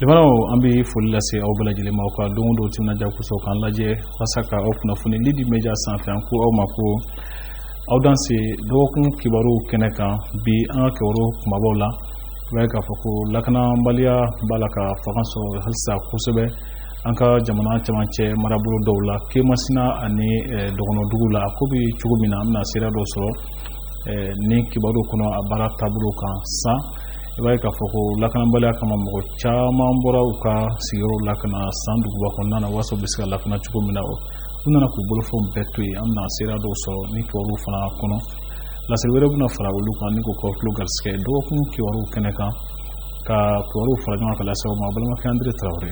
Jamanaw an bɛ foli lase aw bɛɛ lajɛlen ma aw ka don o don timinadiya kosɔn k'an lajɛ walasa ka aw kunnafoni Lidi Media sanfɛ an ko aw ma ko aw dan se dɔgɔkun kibaruw kɛnɛ kan bi an ka kibaru kumabaw la i b'a ye k'a fɔ ko lakanabaliya b'a la ka fanga sɔrɔ halisa kosɛbɛ an ka jamana cɛmancɛ marabolo dɔw la Kemasina ani Dɔgɔnɔdugu la ko bɛ cogo min na an bɛna seereya dɔ sɔrɔ ni kibaru kɔnɔ a baara taabolo kan san i b'a ye k'a fɔ ko lakanabaliya kama mɔgɔ caman bɔra u ka sigiyɔrɔw la ka na san duguba kɔnɔna na waasa u bɛ se ka lakana cogo min na u nana k'u bolofɛnw bɛɛ to yen an bɛna seereya dɔw sɔrɔ ni kibaruw fana kɔnɔ laseli wɛrɛ bɛna fara olu kan ni ko kɔrɔkilo garisigɛ dɔgɔkun kibaruw kɛnɛ kan ka kibaruw fara ɲɔgɔn kan ka lase aw ma balimakɛ Andre Tarawele.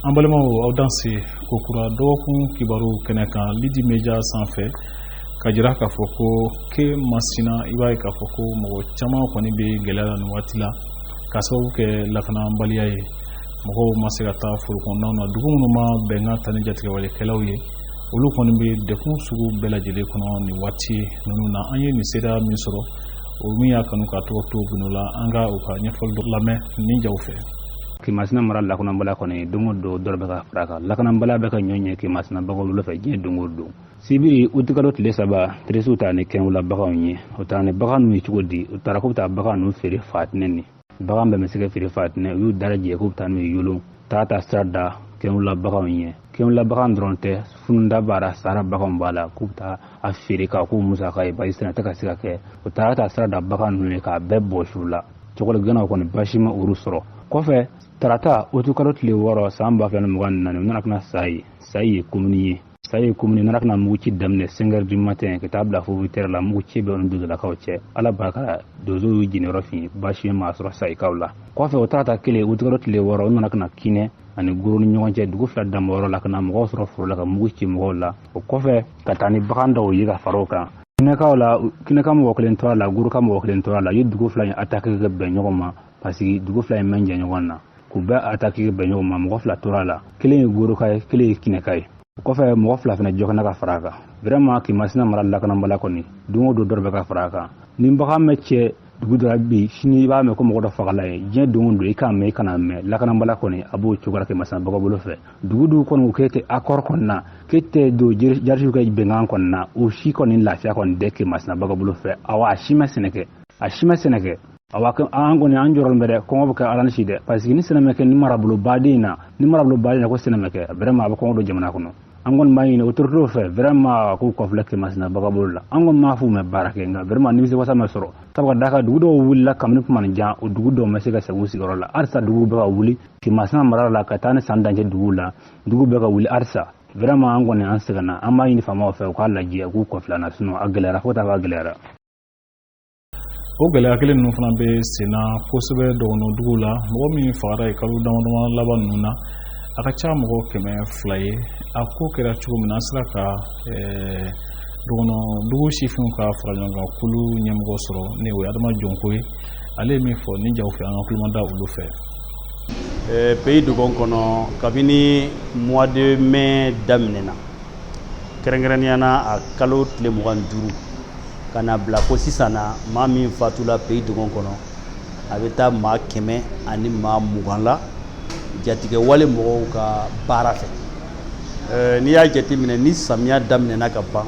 An balimaw aw dan se kokura dɔgɔkun kibaruw kɛnɛ kan Lidi Media sanfɛ ka jira k'a fɔ ko Kemasina i b'a ye k'a fɔ ko mɔgɔ caman kɔni bɛ gɛlɛya la nin waati la ka sababu kɛ lakanabaliya ye mɔgɔw ma se ka taa foro kɔnɔnaw na dugu minnu ma bɛnkan ta ni jatigɛwalekɛlaw ye olu kɔni bɛ dekun sugu bɛɛ lajɛlen kɔnɔ nin waati ninnu na an ye nin seereya min sɔrɔ o min y'a kanu ka tɔgɔ to gundo la an ka u ka ɲɛfɔli dɔ lamɛn nin jaw fɛ. Kemasina mara lakanabaliya kɔni don o don dɔ bɛ ka fara kan lakanabaliya bɛ ka ɲɔ ɲɛ Kemasina bagaw fɛ diɲɛ don o don sibiri utikalo tile 3 teresiw ta ni kɛnwula baganw ye o ta ni bagan n'u ye cogo di u taara k'u bɛ taa bagan n'u feere Fatinɛ ni bagan bɛɛ bɛ se ka feere Fatinɛ u y'u darajɛ k'u bɛ taa n'u ye Yolo taa sira da kɛnwula baganw ye kɛnwula bagan dɔrɔn tɛ fununda b'a la sahara baganw b'a la k'u bɛ taa a feere k'a k'u musaka ye basi sɛnɛ tɛ ka se ka kɛ u taara sira da bagan n'u ye k'a bɛɛ bɔ su la cɛkɔrɔba gɛnnaw kɔni basi ma olu sɔrɔ kɔfɛ tarata utikalo tile 6 san 2024 u nana kana sayi ye komuni ye nana kana mugu ci daminɛ 5h du matin ka taa bila fo 8h la mugu ci bɛ olu dudulakaw cɛ ala barika dozo y'u jinɛyɔrɔ fin basi ma sɔrɔ sayikaw la kɔfɛ o tarata kelen utikalo tile 6 u nana kana Kinɛ ani Goro ni ɲɔgɔn cɛ dugu fila damayɔrɔ la kana mɔgɔw sɔrɔ foro la ka mugu ci mɔgɔw la o kɔfɛ ka taa ni bagan dɔw ye ka fara o kan Kinɛka mɔgɔ kelen tora la Goroka mɔgɔ kelen tora la ye dugu fila in attaque ka bɛn ɲɔgɔn ma parce que dugu fila in man jan ɲɔgɔn na k'u bɛɛ attaque ka bɛn ɲɔgɔn ma mɔgɔ fila tora la kelen ye Goroka ye kelen ye Kinɛka ye o kɔfɛ mɔgɔ fila fana jɔkana ka fara kan vraiment Kemasina mara lakanabaliya kɔni don o don dɔ bɛ ka fara kan ni bagan mɛ cɛ dugu dɔ bi sini i b'a mɛn ko mɔgɔ dɔ fagala ye diɲɛ don o don i k'a mɛn i kana mɛn lakanabaliya kɔni a b'o cogoya Kemasina baga bolo fɛ dugu kɔni k'e tɛ accord kɔni na k'e tɛ don jarisiw ka bɛnkan kɔni na o si kɔni lafiya kɔni tɛ Kemasina baga bolo fɛ awa a si ma sɛnɛ kɛ awa an kɔni an jɔrɔlen bɛ dɛ kɔngɔ bɛ kɛ ala ni si dɛ parce que ni sɛnɛ ma kɛ ni marabolo baden na ko sɛnɛ ma kɛ vraiment a bɛ kɔngɔ don jamana kɔnɔ an kɔni b'a ɲini autorité fɛ vraiment k'u kɔfilɛ Kemasina baga bolo la an kɔni m'a f'u mɛn baara kɛ nka vraiment nimisiwasa ma sɔrɔ sabu ka d'a kan dugu dɔw wulila kabini kuma nin jan o dugu dɔw ma se ka segin u sigiyɔrɔ la halisa dugu bɛ ka wuli Kemasina mara la ka taa ni san dancɛ dugu la dugu bɛ ka wuli halisa vraiment an kɔni an sɛgɛnna an b'a ɲini faamaw fɛ u k'a lajɛ k'u kɔfilɛ na sinon a gɛlɛyara fo ka taa fɔ a gɛlɛyara. O gɛlɛya kelen ninnu fana bɛ senna kosɛbɛ Dɔgɔnɔdugu la mɔgɔ min fagara ye kalo damadama laban ninnu na a ka ca mɔgɔ 200 ye a ko kɛra cogo min na an sera ka Dɔgɔnɔdugu sifinw ka fara ɲɔgɔn kan kulu ɲɛmɔgɔ sɔrɔ ne o ye Adama Jɔnko ye ale ye min fɔ nin jaw fɛ an ka kulomada olu fɛ. Pays Dogon kɔnɔ kabini mois de mai daminɛna kɛrɛnkɛrɛnniyana a kalo tile 25 ka na bila fo sisan na maa min fatula Pays Dogon kɔnɔ a bɛ taa maa 100 ani maa 20 la jatigɛ wale mɔgɔw ka baara fɛ n'i y'a jateminɛ ni samiya daminɛna ka ban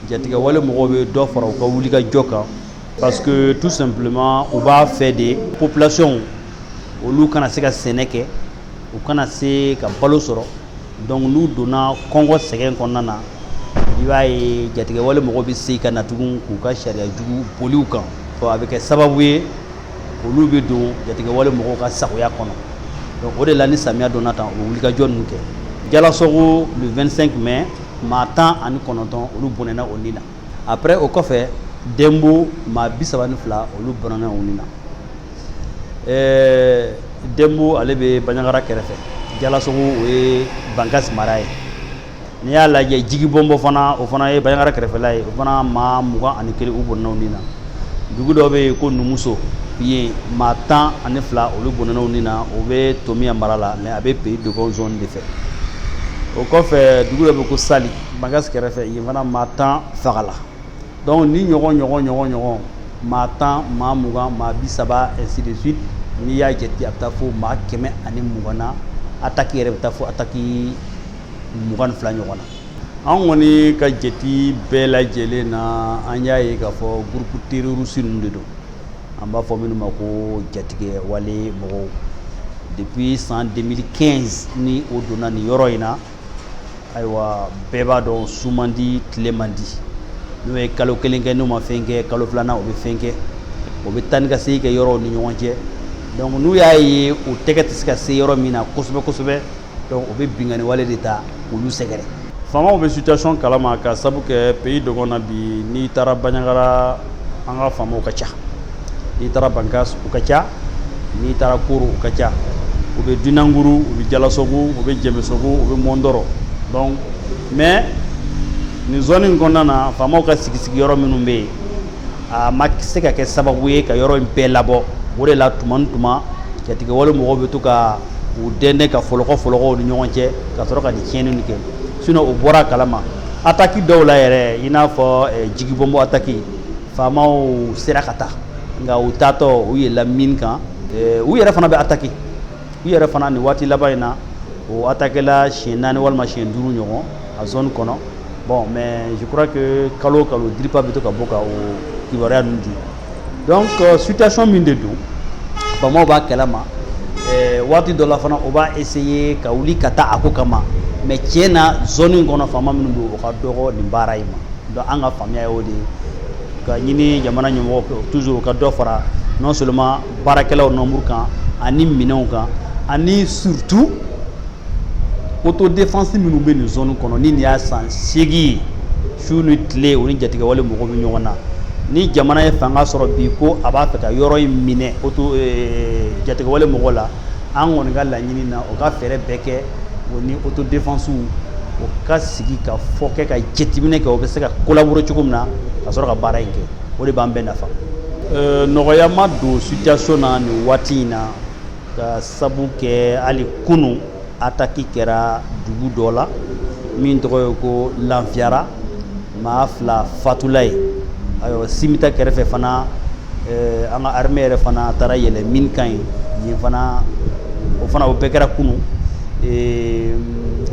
jatigɛ wale mɔgɔw bɛ dɔ fara u ka wulikajɔ kan parce que tout simplement u b'a fɛ de population olu kana se ka sɛnɛ kɛ u kana se ka balo sɔrɔ donc n'u donna kɔngɔ sɛgɛn kɔnɔna na i b'a ye jatigɛ wale mɔgɔw bɛ se ka na tugun k'u ka sariya jugu boliw kan a bɛ kɛ sababu ye olu bɛ don jatigɛ wale mɔgɔw ka sagoya kɔnɔ donc o de la ni samiya donna tan o wulikajɔ ninnu kɛ Jalasogo le 25 mai maa 19 olu bɔnɛna o ni na après o kɔfɛ Dembo maa 32 olu bɔnɛna o ni na Dembo ale bɛ Baɲangara kɛrɛfɛ Jalasogo o ye Bankasi mara ye n'i y'a lajɛ Jigibɔnbɔ fana o fana ye Baɲangara kɛrɛfɛla ye o fana maa 21 u bɔnɛna o ni na dugu dɔ bɛ yen ko Numuso yen maa 12 olu bɔnɛna o ni na o bɛ Tomiya mara la mais a bɛ Pays Dogon zone de fɛ o kɔfɛ dugu dɔ bɛ ko Sali Bankasi kɛrɛfɛ yen fana maa 10 fagala donc ni ɲɔgɔn maa 10 maa 20 maa 30 ainsi de suite n'i y'a jate a bɛ taa fo maa 120 na attaque yɛrɛ bɛ taa fo attaque 22 ɲɔgɔn na. An kɔni ka jate bɛɛ lajɛlen na an y'a ye k'a fɔ groupe terroriste ninnu de don. An b'a fɔ minnu ma ko jatigɛ wale mɔgɔw. Depuis san 2015 ni o donna nin yɔrɔ in na, ayiwa bɛɛ b'a dɔn su man di tile man di. N'o ye kalo kelen kɛ n'o ma fɛn kɛ, kalo filanan o bɛ fɛn kɛ, o bɛ taa ni ka segin kɛ yɔrɔw ni ɲɔgɔn cɛ. Donc n'u y'a ye o tɛgɛ tɛ se ka se yɔrɔ min na kosɛbɛ kosɛbɛ, donc o bɛ bingani wale de ta k'olu sɛgɛrɛ. Faamaw bɛ situation kalama ka sabu kɛ pays dɔgɔ na bi n'i taara Bandiagara an ka faamaw ka ca, n'i taara Bankas u ka ca, n'i taara Koro u ka ca, u bɛ Dunanguru, u bɛ Jalasogo, u bɛ Jɛmɛsogo, u bɛ Mondɔrɔ. Donc mais nin zone in kɔnɔna na faamaw ka sigi yɔrɔ minnu bɛ yen a ma se ka kɛ sababu ye ka yɔrɔ in bɛɛ labɔ. O de la tuma ni tuma jatigɛ wale mɔgɔw bɛ to ka u dɛndɛn ka fɔlɔkɔw ni ɲɔgɔn cɛ ka sɔrɔ ka nin tiɲɛni kɛ. Sinon o bɔra kalama attaque dɔw la yɛrɛ i n'a fɔ jigibɔnbɔ attaque faamaw sera ka taa nka u taatɔ u yɛlɛla mine kan u yɛrɛ fana bɛ attaque u yɛrɛ fana nin waati laban in na o attaque la siɲɛ 4 walima siɲɛ 5 ɲɔgɔn a zone kɔnɔ. Bon mais je crois que kalo DIRPA bɛ to ka bɔ ka o kibaruya ninnu di. Donc situation min de don faamaw b'a kalama waati dɔ la fana o b'a essayer ka wuli ka taa a ko kama. Mais tiɲɛ na zone in kɔnɔ faama minnu bɛ o ka dɔgɔ nin baara in ma. Donc an ka faamuya y'o de ye ka ɲini jamana ɲɛmɔgɔ toujours u ka dɔ fara non seulement baarakɛlaw nombre kan ani minɛnw kan ani surtout autodéfense minnu bɛ nin zone kɔnɔ ni nin y'a san 8 ye su ni tile o ni jatigɛ wale mɔgɔw bɛ ɲɔgɔn na. Ni jamana ye fanga sɔrɔ bi ko a b'a fɛ ka yɔrɔ in minɛ jatigɛ wale mɔgɔw la an kɔni ka laɲini na o ka fɛɛrɛ bɛɛ kɛ o ni autodéfense o ka sigi ka fɔ kɛ ka jateminɛ kɛ o bɛ se ka collaborer cogo min na ka sɔrɔ ka baara in kɛ o de b'an bɛɛ nafa. Nɔgɔya ma don situation na nin waati in na ka sabu kɛ hali kunun attaque kɛra dugu dɔ la min tɔgɔ ye ko Lanfiyara maa 2 fatula ye. Ayiwa Simita kɛrɛfɛ fana an ka armée yɛrɛ fana taara yɛlɛ mine kan yen fana o fana o bɛɛ kɛra kunun.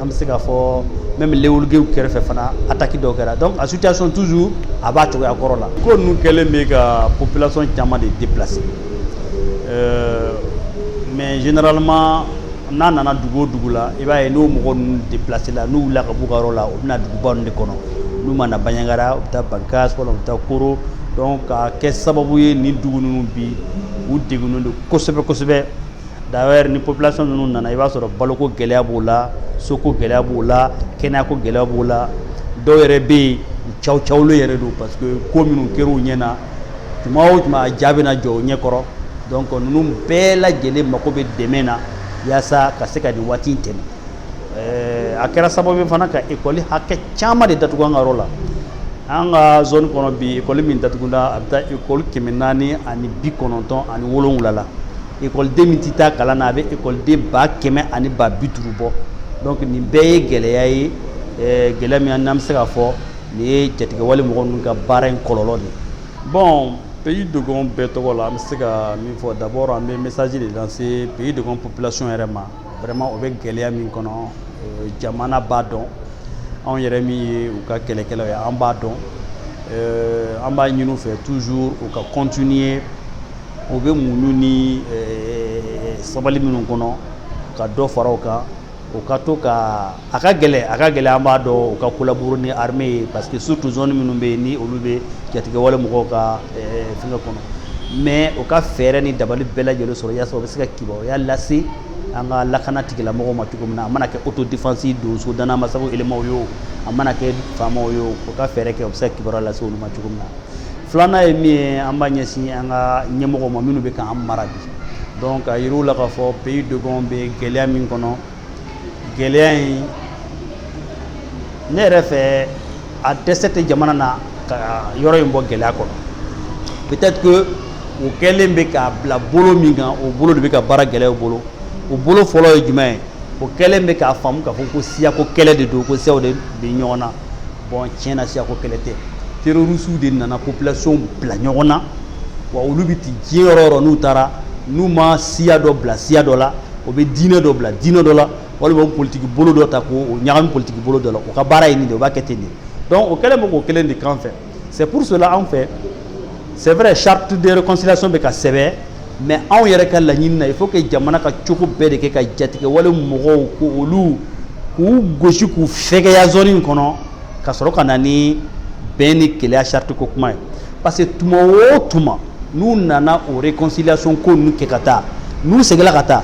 An bɛ se k'a fɔ même Lewulugew kɛrɛfɛ fana attaque dɔw kɛra. Donc a situation toujours a b'a cogoya kɔrɔ la. Ko ninnu kɛlen bɛ ka population caman de déplacer. Mais généralement n'a nana dugu o dugu la i b'a ye n'o mɔgɔ ninnu déplacer la n'u wulila ka b'u ka yɔrɔ la u bɛna duguba ninnu de kɔnɔ. N'u ma na Bandiagara u bɛ taa Bankas wala u bɛ taa Koro. Donc ka kɛ sababu ye nin dugu ninnu bi u degunnen don kosɛbɛ kosɛbɛ. D'ailleurs ni population ninnu nana i b'a sɔrɔ baloko gɛlɛya b'o la, soko gɛlɛya b'o la, kɛnɛyako gɛlɛya b'o la. Dɔw yɛrɛ bɛ yen u cawulen yɛrɛ don parce que ko minnu kɛra u ɲɛna tuma o tuma a jaa bɛna jɔ u ɲɛkɔrɔ. Donc ninnu bɛɛ lajɛlen mako bɛ dɛmɛ na yaasa ka se ka nin waati in tɛmɛ. A kɛra sababu fana ka école hakɛ caman de datugu an ka yɔrɔ la. An ka zone kɔnɔ bi école min datugula a bɛ taa école 497 la. Écoleden min tɛ taa kalan na a bɛ écoleden 150,000 bɔ. Donc nin bɛɛ ye gɛlɛya ye gɛlɛya min n'an bɛ se k'a fɔ nin ye jatigɛ wale mɔgɔ ninnu ka baara in kɔlɔlɔ de ye. Bon pays Dogon bɛɛ tɔgɔ la an bɛ se ka min fɔ d'abord an bɛ message de lancer pays Dogon population yɛrɛ ma vraiment o bɛ gɛlɛya min kɔnɔ jamana b'a dɔn anw yɛrɛ min ye u ka kɛlɛkɛlaw ye an b'a dɔn an b'a ɲini u fɛ toujours u ka continuer u bɛ muɲu ni sabali minnu kɔnɔ ka dɔ fara o kan u ka to ka a ka gɛlɛ an b'a dɔn u ka collaborer ni armée ye parce que surtout zone minnu bɛ yen ni olu bɛ jatigɛ wale mɔgɔw ka fɛngɛ kɔnɔ mais u ka fɛɛrɛ ni dabali bɛɛ lajɛlen sɔrɔ yaasa u bɛ se ka kibaruya lase an ka lakana tigilamɔgɔw ma cogo min na a mana kɛ autodéfense donso danna masago éléments ye o a mana kɛ faamaw ye o u ka fɛɛrɛ kɛ u bɛ se ka kibaruya lase olu ma cogo min na. Filanan ye min ye an b'a ɲɛsin an ka ɲɛmɔgɔw ma minnu bɛ k'an mara bi donc a yir'u la k'a fɔ pays Dogon bɛ gɛlɛya min kɔnɔ gɛlɛya in ne yɛrɛ fɛ a dɛsɛ tɛ jamana na ka yɔrɔ in bɔ gɛlɛya kɔnɔ peut-être que o kɛlen bɛ k'a bila bolo min kan o bolo de bɛ ka baara gɛlɛya u bolo o bolo fɔlɔ ye jumɛn ye o kɛlen bɛ k'a faamu k'a fɔ ko siyako kɛlɛ de don ko siyaw de bɛ ɲɔgɔn na bon tiɲɛ na siyako kɛlɛ tɛ terroristes de nana population bila ɲɔgɔn na wa olu bɛ ti diɲɛ yɔrɔ o yɔrɔ n'u taara n'u ma siya dɔ bila siya dɔ la o bɛ diinɛ dɔ bila diinɛ dɔ la walima politique bolo dɔ ta k'o ɲagami politique bolo dɔ la o ka baara ye nin de o b'a kɛ ten de donc o kɛlen bɛ k'o kelen de k'an fɛ c'est pour cela anw fɛ c'est vrai charte de réconciliation bɛ ka sɛbɛn mais anw yɛrɛ ka laɲini na il faut que jamana ka cogo bɛɛ de kɛ ka jatigɛ wale mɔgɔw ko olu k'u gosi k'u fɛgɛya zone in kɔnɔ ka sɔrɔ ka na ni bɛn ni keleya charte ko kuma ye parce que tuma o tuma n'u nana o réconciliation ko ninnu kɛ ka taa n'u seginna ka taa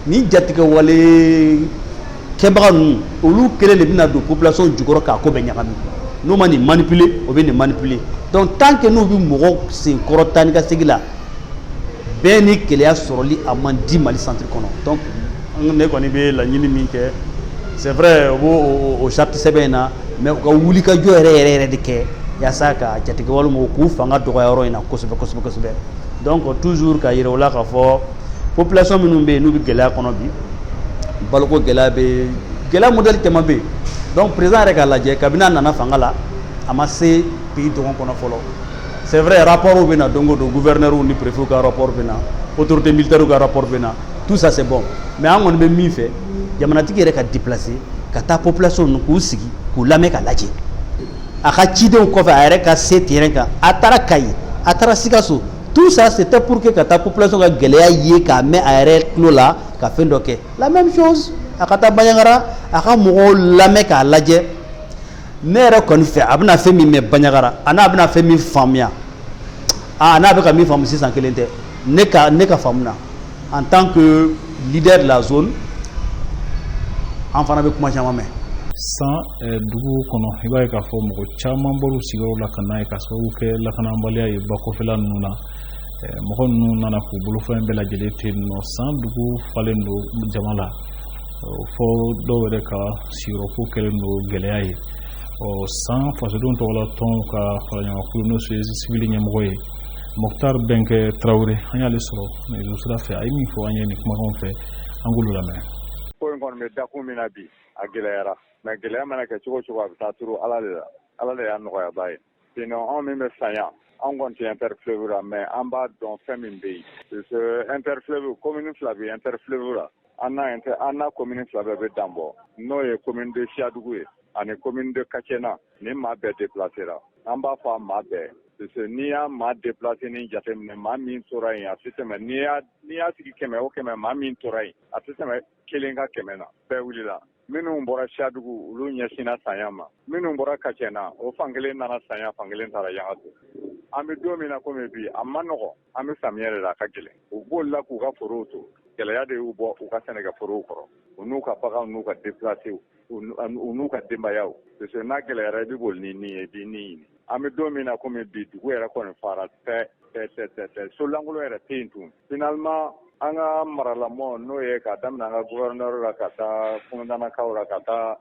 ni jatigɛ wale kɛbaga ninnu olu kelen de bɛna don population jukɔrɔ k'a ko bɛ ɲagami n'u ma nin manipuler o bɛ nin manipuler donc tant que n'u bɛ mɔgɔ sen kɔrɔ taa ni ka segin la bɛn ni keleya sɔrɔli a man di Mali centre kɔnɔ donc ne kɔni bɛ laɲini min kɛ c'est vrai o b'o charte sɛbɛn in na mais u ka wulikajɔ yɛrɛ de kɛ yaasa ka jatigɛ wale mɔgɔw k'u fanga dɔgɔya yɔrɔ in na kosɛbɛ donc toujours ka yira u la k'a fɔ population minnu bɛ yen n'u bɛ gɛlɛya kɔnɔ bi baloko gɛlɛya bɛ gɛlɛya modèle caman bɛ yen donc président yɛrɛ k'a lajɛ kabini a nana fanga la a ma se pays dɔgɔn kɔnɔ fɔlɔ c'est vrai rapport bɛ na don o don gouverneur ni préfet ka rapport bɛ na autorité militaire ka rapport bɛ na tout ça c'est bon mais an kɔni bɛ min fɛ jamanatigi yɛrɛ ka déplacer ka taa population ninnu k'u sigi k'u lamɛn ka lajɛ a ka cidenw kɔfɛ a yɛrɛ ka se terrain kan a taara Kayi a taara Sikaso tout ça c'était pour que ka taa population ka gɛlɛya ye k'a mɛn a yɛrɛ tulo la ka fɛn dɔ kɛ la même chose a ka taa Bandiagara a ka mɔgɔw lamɛn k'a lajɛ ne yɛrɛ kɔni fɛ a bɛna fɛn min mɛn Bandiagara a n'a bɛna fɛn min faamuya n'a bɛ ka min faamu sisan kelen tɛ ne ka faamu na en tant que leader de la zone an fana bɛ kuma caman mɛn san dugu kɔnɔ i b'a ye k'a fɔ mɔgɔ caman bɔr'u sigiyɔrɔ la ka n'a ye k'a sababu kɛ lakanabaliya ye bakɔfɛla ninnu na mɔgɔ ninnu nana k'u bolofɛn bɛɛ lajɛlen to yen nɔ san dugu falen don jama la fɔ dɔw yɛrɛ ka sigiyɔrɔko kɛlen don gɛlɛya ye san fasodenw tɔgɔla tɔnw ka faraɲɔgɔnkulu n'o ye sibili ɲɛmɔgɔ ye Mokhtar Bɛnkɛ Tarawele an y'ale sɔrɔ nɛgɛjuru sira fɛ a ye min fɔ an ye nin kumakanw fɛ an k'olu lamɛn. ko in kɔni bɛ dakun min na bi a gɛlɛyara mais gɛlɛya mana kɛ cogo o cogo a bɛ taa turu Ala de la Ala de y'a nɔgɔyaba ye sinon anw min bɛ sanya anw kɔni tɛ interfleuve la mais an b'a dɔn fɛn min bɛ yen parce que interfleuve commune fila bɛ interfleuve la an n'a commune fila bɛɛ bɛ dan bɔ n'o ye commune de Siyadugu ye ani commune de Kacɛna ni maa bɛɛ déplacera an b'a fɔ a maa bɛɛ parce que n'i y'a maa déplacé ni jateminɛ maa min tora yen a tɛ tɛmɛ n'i y'a sigi 100 o 100 maa min tora yen a tɛ tɛmɛ 1 ka 100 na bɛɛ wulila minnu bɔra Siyadugu olu ɲɛsinna sanya ma minnu bɔra Kacɛna o fankelen nana sanya fankelen taara Yangato an bɛ don min na komi bi a ma nɔgɔ an bɛ samiyɛ de la a ka gɛlɛn u b'olu la k'u ka forow to gɛlɛya de y'u bɔ u ka sɛnɛkɛ forow kɔrɔ u n'u ka baganw n'u ka déplacés u n'u ka denbayaw parce que n'a gɛlɛyara i bɛ boli ni nin ye i b'i ni ɲini an bɛ don min na komi bi dugu yɛrɛ kɔni fara tɛ so lankolon yɛrɛ tɛ yen tun finalement an ka maralamɔ n'o ye k'a daminɛ an ka gouverneur la ka taa kundanakaw la ka taa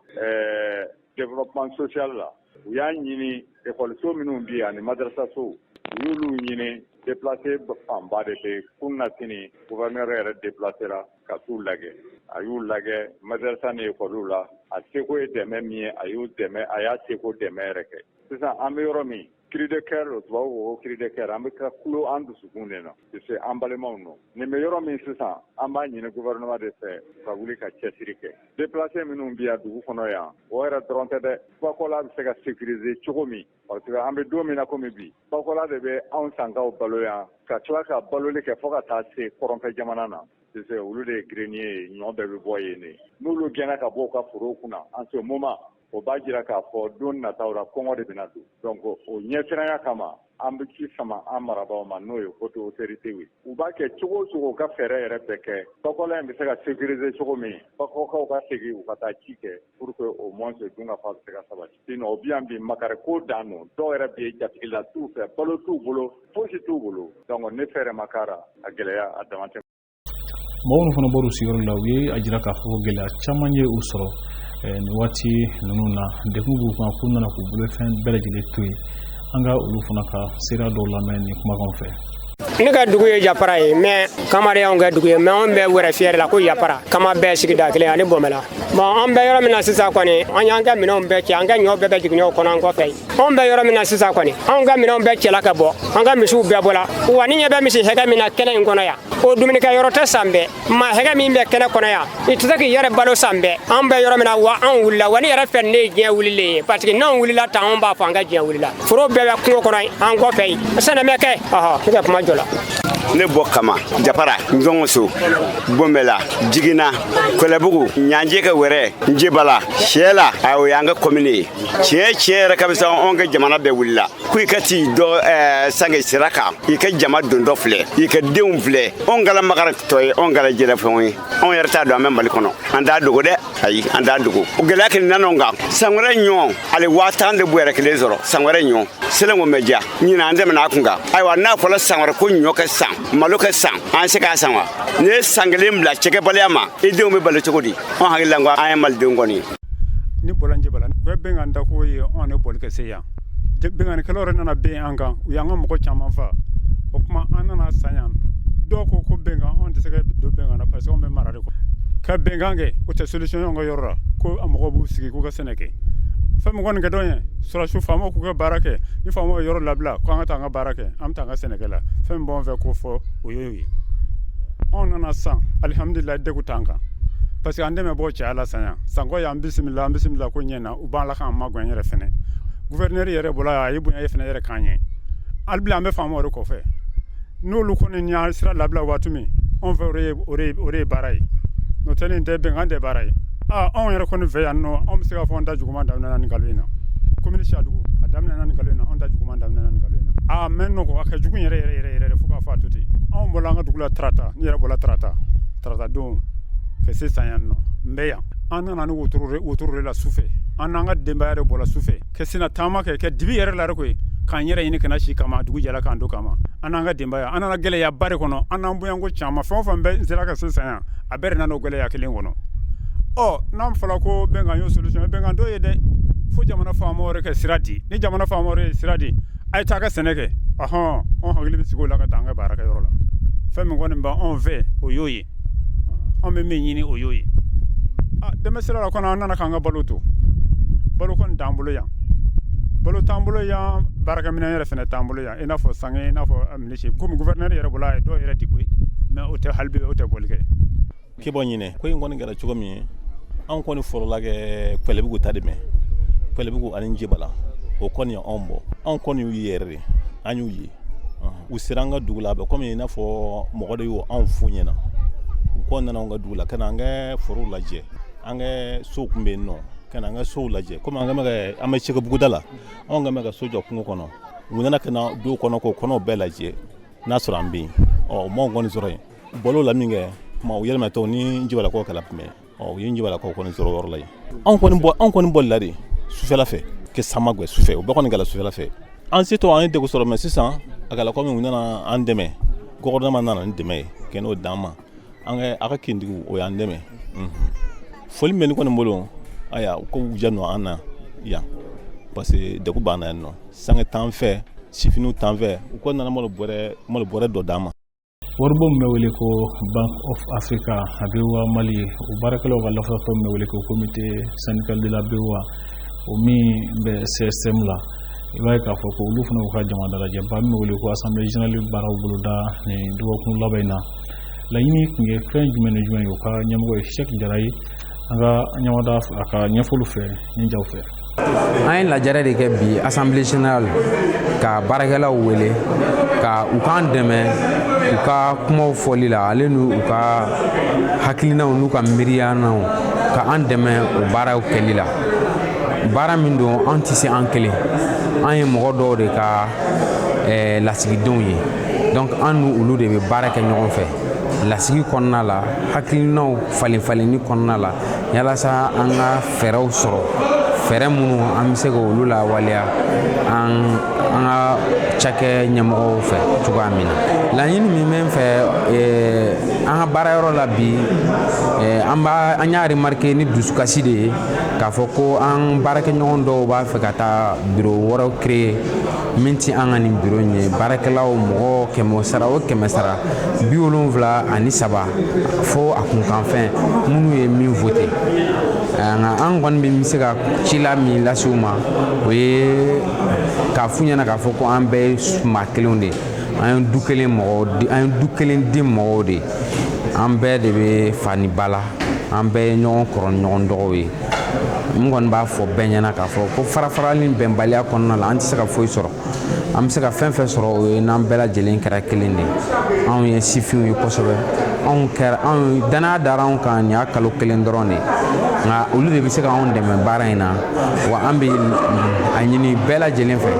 développement social la u y'a ɲini école-so minnu bɛ yen ani madrasaso u y'olu ɲini déplacé fanba de bɛ kunna sini gouverneur yɛrɛ déplacera ka t'u lajɛ a y'u lajɛ madrasa ni école la a seko ye dɛmɛ min ye a y'u dɛmɛ a y'a seko dɛmɛ yɛrɛ kɛ sisan an bɛ yɔrɔ min cri de cœur tubabu ko cri de cœur an bɛ ka kulo an dusukun de na parce que an balimaw nɔ nin bɛ yɔrɔ min sisan an b'a ɲini gouvernement de fɛ ka wuli ka cɛsiri kɛ déplacé minnu bɛ yan dugu kɔnɔ yan o yɛrɛ dɔrɔn tɛ dɛ Bakola bɛ se ka sécuriser cogo min parce que an bɛ don min na komi bi Bakola de bɛ anw sankaw balo yan ka tila ka baloli kɛ fo ka taa se kɔrɔnfɛ jamana na parce que olu de ye grenier ye ɲɔ bɛɛ bɛ bɔ yen de n'olu gɛnna ka bɔ u ka forow kunna en ce moment o b'a jira k'a fɔ don nataw la kɔngɔ de bɛna don donc o ɲɛsiranya kama an bɛ ci sama an marabaaw ma n'o ye haute autorité ye u b'a kɛ cogo o cogo u ka fɛɛrɛ yɛrɛ bɛɛ kɛ Bakola in bɛ se ka sécuriser cogo min Bakokaw ka segin u ka taa ci kɛ pour que au moins dunkafa bɛ se ka sabati sinon o bi yan bi makari ko dan don dɔw yɛrɛ bɛ jatigila t'u fɛ balo t'u bolo fosi t'u bolo donc ne fɛɛrɛ ma k'a la a gɛlɛya a dama tɛ. mɔgɔ minnu fana bɔr'u sigiyɔrɔ la u ye a jira k'a fɔ gɛlɛya caman ye u sɔrɔ nin waati ninnu na degun b'u kan k'u nana k'u bolofɛn bɛɛ lajɛlen to yen an ka olu fana ka seereya dɔw lamɛn nin kumakanw fɛ. ne ka dugu ye Yapara ye mais Kamara y'anw ka dugu ye mais anw bɛ wɛrɛ fiyɛrɛ la ko Yapara Kama bɛɛ sigida kelen ani Bɔnbɛla bon an bɛ yɔrɔ min na sisan kɔni an y'an ka minɛnw bɛɛ cɛ an ka ɲɔ bɛɛ bɛ jigin ɲɔgɔn kɔnɔ an kɔfɛ anw bɛ yɔrɔ min na sisan kɔni anw ka minɛnw bɛɛ cɛla ka bɔ an ka misiw bɛɛ bɔla wa ni ɲɛ bɛ misi hakɛ min na kɛnɛ in kɔnɔ yan o dumuni kɛ yɔrɔ tɛ san bɛɛ ma hɛgɛ min bɛ kɛnɛ kɔnɔ yan i tɛ se k'i yɛrɛ balo san bɛɛ an bɛ yɔrɔ min na wa an wulila wa ni yɛrɛ fɛ ne ye diɲɛ wulilen ye parce que n'an wulila tan an b'a fɔ an ka diɲɛ wulila foro bɛɛ bɛ kungo kɔnɔ an kɔfɛ yen sɛnɛ kɛ ne ka kuma jɔ la ne bɔ kama japara nzɔngɔso bombela jigina kɔlɛbugu ɲanje ka wɛrɛ njebala shɛla o y'an ka commune ye tiɲɛ yɛrɛ ka bisa anw ka jamana bɛɛ wulila ko i ka ti dɔ sange sira kan i ka jama don dɔ filɛ i ka denw filɛ anw kala magara tɔ ye anw kala jɛlɛfɛnw ye anw yɛrɛ t'a dɔn an bɛ mali kɔnɔ an t'a dogo dɛ ayi an t'a dogo o gɛlɛya kɛ nanɔn kan san wɛrɛ ɲɔ ale 1000 de bu yɛrɛ kelen sɔrɔ san wɛrɛ ɲɔ selenko mɛ ja ɲina an tɛmɛna a kun kan ayiwa n'a fɔla san wɛrɛ ko ɲɔ ka san malo ka san an se k'a san wa ni ye san kelen bila cɛkɛbaliya ma i denw bɛ balo cogo di an hakilila ko an ye malidenw kɔni ni bɔla njebala ko bɛnkan da ko ye anw ne bɔli kɛ se yan bɛnkanikɛlaw yɛrɛ nana bɛn an kan u y'an ka mɔgɔ caman fa o kuma an nana san yan dɔw ko bɛnkan anw tɛ se ka don bɛnkan na parce que anw bɛ mara de kɔ ka bɛnkan kɛ o tɛ solution y'anw ka yɔrɔ la ko a mɔgɔw b'u sigi k'u ka sɛnɛ kɛ fɛn min kɔni kɛ dɔn ye sɔrɔsiw faamaw k'u ka baara kɛ ni faamaw ye yɔrɔ labila ko an ka taa an ka baara kɛ an bɛ taa an ka sɛnɛkɛ la fɛn min b'anw fɛ k'o fɔ o ye anw nana san alihamudulila degun t'an kan parce que an dɛmɛ bɔ cɛya la san yan sanko y'an bisimila ko ɲɛ na u b'an la k'an magoya yɛrɛ fɛnɛ gouverneur yɛrɛ bɔla a ye bonya fɛnɛ yɛrɛ k'an ɲɛ hali bi an bɛ faamaw de kɔfɛ n'olu kɔni y'a sira labila waati min anw fɛ o de ye baara ye n'o tɛ nin tɛ bɛnkan tɛ baara ye anw yɛrɛ kɔni fɛ yan nɔ anw bɛ se k'a fɔ an ta juguman daminɛna nin kalo in na commune Siadugu a daminɛna nin kalo in na anw ta juguman daminɛna nin kalo in na mɛ nɔgɔ a kɛ jugu yɛrɛ fo k'a fɔ a to ten anw bɔla an ka dugu la tarata n yɛrɛ bɔla tarata don ka se san yan nɔ n bɛ yan an nana ni wotoro de la sufɛ an n'an ka denbaya de bɔla sufɛ ka sina taama kɛ dibi yɛrɛ la koyi k'an yɛrɛ ɲini kana si kama dugu jɛla k'an do kama an n'an ka denbaya an nana gɛlɛyaba de kɔnɔ an n'an boyanko caman fɛn o fɛn bɛ n sera ka se san yan a bɛɛ de nana o gɛlɛya kelen kɔnɔ n'an fɔra ko bɛnkan y'o solution bɛnkan t'o ye dɛ fo jamana faamaw yɛrɛ kɛ sira di ni jamana faamaw yɛrɛ ye sira di a ye taa ka sɛnɛ kɛ anw hakili bɛ sigi o la ka taa an ka baara kɛ yɔrɔ la fɛn min kɔni b'anw fɛ o y'o ye anw bɛ min ɲini o y'o ye dɛmɛ sira la kɔnɔ an nana k'an ka balo to balo kɔni t'an bolo yan balo t'an bolo yan baarakɛminɛn yɛrɛ fɛnɛ t'an bolo yan i n'a fɔ sange i n'a fɔ minisi komi gouverneur yɛrɛ bolo a ye dɔw yɛrɛ di koyi mais o tɛ hali bi o tɛ bɔli kɛ kibɔ ɲinɛ ko in kɔni kɛra cogo min ye anw kɔni fɔlɔla kɛ Kɔlɛbugu ta de mɛn Kɔlɛbugu ani Njebala o kɔni ye anw bɔ anw kɔni y'u ye yɛrɛ de an y'u ye u sera an ka dugu la komi i n'a fɔ mɔgɔ de y'o anw f'u ɲɛna u kɔni nana an ka dugu la ka na an ka forow lajɛ an ka sow tun bɛ yen nɔ ka na an ka sow lajɛ komi an bɛ Cɛkɛbuguda la anw ka mɛ ka so jɔ kungo kɔnɔ u nana ka na duw kɔnɔ k'o kɔnɔw bɛɛ lajɛ n'a sɔrɔ an bɛ yen u m'anw kɔni sɔrɔ yen bɔl'o la min kɛ kuma u yɛlɛmatɔ ni Njebalakaw kɛla tun bɛ u ye Njebalakaw kɔni sɔrɔ yɔrɔ la yen anw kɔni bɔlila de sufɛla fɛ kɛ samagwɛ sufɛ u bɛɛ kɔni kɛla sufɛla fɛ an se to an ye degun sɔrɔ mɛ sisan a kɛla komi u nana an dɛmɛ gɔgɔrɔnama nana ni dɛmɛ ye kɛ n'o d'an ma a ka kintigiw o y'an dɛmɛ foli min bɛ ne kɔni bolo aya ko u janɔ an na yan parce que degun b'an na yan nɔ sange t'an fɛ sifiniw t'an fɛ u kɔni nana malo bɔrɛ dɔ d'an ma waribo min bɛ wele ko Bank of Africa a BOA Mali o baarakɛlaw ka lafasatɔ min bɛ wele ko Comité Syndical de la BOA o min bɛ CSM la i b'a ye k'a fɔ ko olu fana y'u ka jama dalajɛba min bɛ wele ko Assemblée Générale baaraw boloda nin dɔgɔkun laban in na laɲini tun ye fɛn jumɛn ni jumɛn ye o ka ɲɛmɔgɔ ye Cheikh Jara ye an ka ɲɛmɔgɔda a ka ɲɛfɔliw fɛ ni jaw fɛ an ye lajɛrɛ de kɛ bi Assemblée Générale ka baarakɛlaw wele ka u k'an dɛmɛ u ka kumaw fɔli la ale n'u ka hakilinaw n'u ka miiriyanaw ka an dɛmɛ o baaraw kɛli la baara min don an tɛ se an kelen an ye mɔgɔ dɔw de ka lasigidenw ye donc an n'u olu de bɛ baara kɛ ɲɔgɔn fɛ lasigi kɔnɔna la hakilinaw falen-falenni kɔnɔna la yalasa an ka fɛɛrɛw sɔrɔ fɛɛrɛ minnu an bɛ se k'olu lawaleya an ka cakɛ ɲɛmɔgɔw fɛ cogoya min na laɲini min bɛ n fɛ an ka baarayɔrɔ la bi an y'a remarqué ni dusukasi de ye k'a fɔ ko an baarakɛɲɔgɔn dɔw b'a fɛ ka taa bureau wɛrɛw créer min ti an ka nin bureau in ye baarakɛlaw mɔgɔ 100 sara o 100 sara 73 fo a kunkanfɛn minnu ye min voté nka an kɔni bɛ se ka cila min lase u ma o ye k'a f'u ɲɛna k'a fɔ ko an bɛɛ ye maa kelenw de an du kelen di mɔgɔw de an bɛɛ de bɛ fani bala an bɛɛ ye ɲɔgɔn kɔrɔ ɲɔgɔn dɔgɔw ye n kɔni b'a fɔ bɛɛ ɲɛna k'a fɔ ko farafarali ni bɛnbaliya kɔnɔna la an tɛ se ka foyi sɔrɔ an bɛ se ka fɛn fɛn sɔrɔ o ye n'an bɛɛ lajɛlen kɛra kelen de anw ye sifinw ye kosɛbɛ anw danaya dara anw kan nin y'a kalo kelen dɔrɔn de nka olu de bɛ se ka anw dɛmɛ baara in na wa an bɛ a ɲini bɛɛ lajɛlen fɛ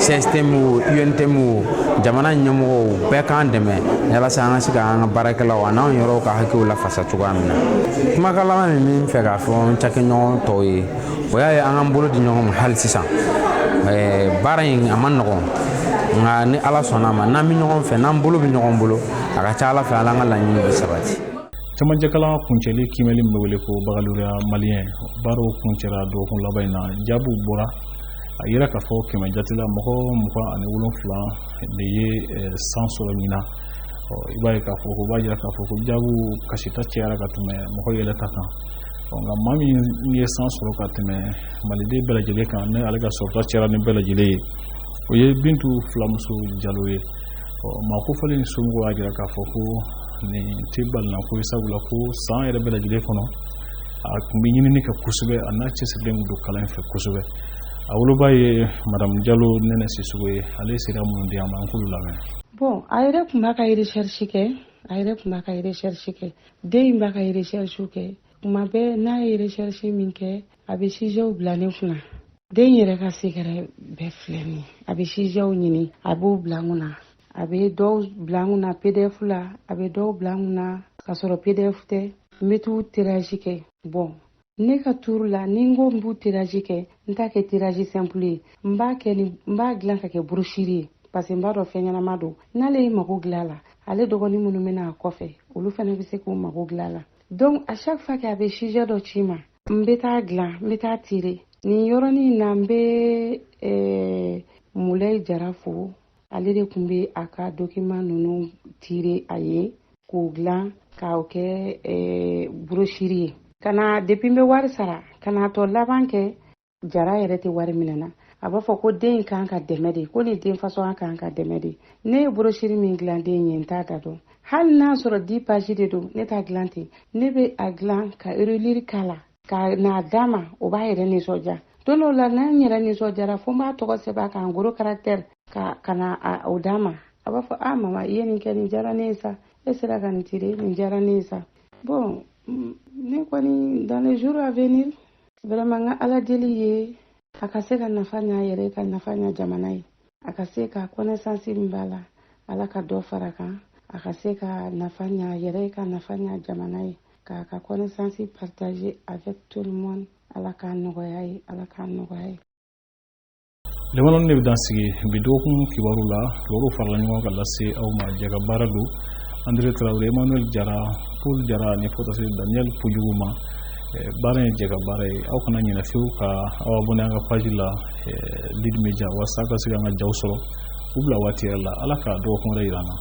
CSTM o UNTM o jamana ɲɛmɔgɔw bɛɛ k'an dɛmɛ yalasa an ka se ka an ka baarakɛlaw a n'anw yɛrɛw ka hakɛw lafasa cogoya min na kumakan laban min fɛ k'a fɔ n cakɛɲɔgɔn tɔw ye o y'a ye an k'an bolo di ɲɔgɔn ma hali sisan baara in a ma nɔgɔn nka ni ala sɔnna a ma n'an bɛ ɲɔgɔn fɛ n'an bolo bɛ ɲɔgɔn bolo a ka ca ala fɛ ala an ka laɲini bɛ sabati. Cɛmancɛkalan kuncɛli kiimɛli min bɛ wele ko Bagaliya Maliyɛn baaraw kuncɛra dɔgɔkun laban in na jaabiw bɔra a yira k'a fɔ kɛmɛ jatela mɔgɔ 27 de ye san sɔrɔ ɲina i b'a ye k'a fɔ o b'a jira k'a fɔ ko jaabiw kasita cayara ka tɛmɛ mɔgɔ yɛlɛta kan nka maa min ye san sɔrɔ ka tɛmɛ maliden bɛɛ lajɛlen kan ne ale ka sɔrɔta cayara ni bɛɛ lajɛlen ye o ye Bintu Filamuso Jalo ye maa kofɔlen somɔgɔw y'a jira k'a fɔ ko nin tɛ balina ko ye sabula ko san yɛrɛ bɛɛ lajɛlen kɔnɔ a tun bɛ ɲinini kɛ kosɛbɛ a n'a cɛsirilen don kalan in fɛ kosɛbɛ a woloba ye Madame Jalo Nɛnɛ Sisoko ye ale sera minnu di an ma an k'olu lamɛn. Bon a yɛrɛ tun b'a ka recherche kɛ den in b'a ka recherche kɛ tuma bɛɛ n'a ye recherche min kɛ a bɛ sujets bila ne kunna den yɛrɛ ka secret bɛɛ filɛ nin ye a bɛ sujets ɲini a b'o bila n kunna a bɛ dɔw bila n kunna PDF la a bɛ dɔw bila n kunna ka sɔrɔ PDF tɛ n bɛ t'u tirage kɛ bon ne ka tour la ni n ko n b'u tirage kɛ n t'a kɛ tirage simple ye n b'a dilan ka kɛ brochure ye parce que n b'a dɔn fɛn ɲɛnama don n'ale ye mago dilan la ale dɔgɔnin minnu bɛ n'a kɔfɛ olu fana bɛ se k'u mago dilan la donc à chaque fois k'a bɛ sujet dɔ ci ma n bɛ taa dilan n bɛ taa tirer nin yɔrɔnin na n bɛ Mulɛ Jara fo ale de tun bɛ a ka document ninnu tirer a ye k'o dilan k'o kɛ brochure ye ka na depuis n bɛ wari sara ka na tɔ laban kɛ Jara yɛrɛ tɛ wari minɛ na a b'a fɔ ko den kan ka dɛmɛ de ko nin den façon kan ka dɛmɛ de ne ye brochure min dilan den ye n t'a da dɔn hali n'a sɔrɔ 10 pages de don ne t'a dilan ten ne bɛ a dilan ka relire k'a la ka n'a d'a ma o b'a yɛrɛ nisɔndiya don dɔw la n'an yɛrɛ nisɔndiyara fo n b'a tɔgɔ sɛbɛn a kan gros caractère ka na o d'a ma a b'a fɔ mama i ye nin kɛ nin diyara ne ye sa e sera ka nin tirer nin diyara ne ye sa bon ne kɔni dans les jours à venir vraiment n ka ala deli ye a ka se ka nafa ɲa yɛrɛ ka nafa ɲa jamana ye a ka se ka connaissance min b'a la ala ka dɔ fara kan a ka se ka nafa ɲa yɛrɛ ka nafa ɲa jamana ye k'a ka connaissance partager avec tout le monde ala k'a nɔgɔya ye ala k'a nɔgɔya ye. Lebanon ne bɛ dan sigi bi dɔgɔkun kibaru la kibaru farala ɲɔgɔn kan lase aw ma jɛka baara don André Traoré Emmanuel Jara Paul Jara ni fo ta se Daniel Pujugu ma baara in jɛka baara ye aw kana ɲinɛ fiyewu ka aw abonné an ka page la Lead Media walasa ka se ka an ka jaw sɔrɔ u bila waati yɛrɛ la ala ka dɔgɔkun wɛrɛ yira an na.